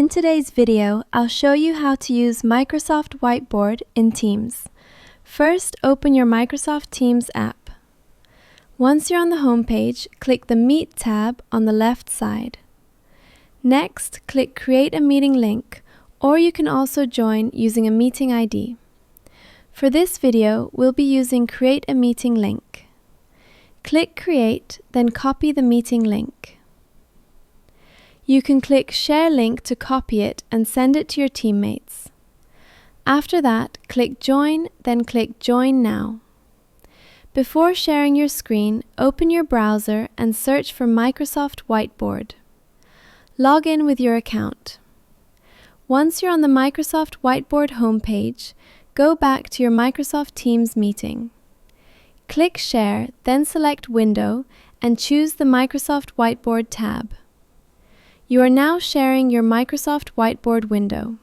In today's video, I'll show you how to use Microsoft Whiteboard in Teams. First, open your Microsoft Teams app. Once you're on the home page, click the Meet tab on the left side. Next, click Create a Meeting Link, or you can also join using a meeting ID. For this video, we'll be using Create a Meeting Link. Click Create, then copy the meeting link. You can click Share Link to copy it and send it to your teammates. After that, click Join, then click Join Now. Before sharing your screen, open your browser and search for Microsoft Whiteboard. Log in with your account. Once you're on the Microsoft Whiteboard homepage, go back to your Microsoft Teams meeting. Click Share, then select Window and choose the Microsoft Whiteboard tab. You are now sharing your Microsoft Whiteboard window.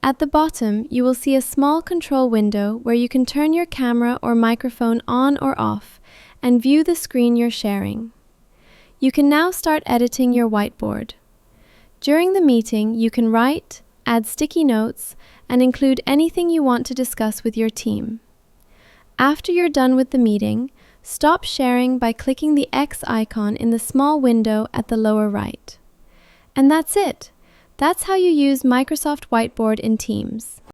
At the bottom, you will see a small control window where you can turn your camera or microphone on or off and view the screen you're sharing. You can now start editing your whiteboard. During the meeting, you can write, add sticky notes, and include anything you want to discuss with your team. After you're done with the meeting, stop sharing by clicking the X icon in the small window at the lower right. And that's it. That's how you use Microsoft Whiteboard in Teams.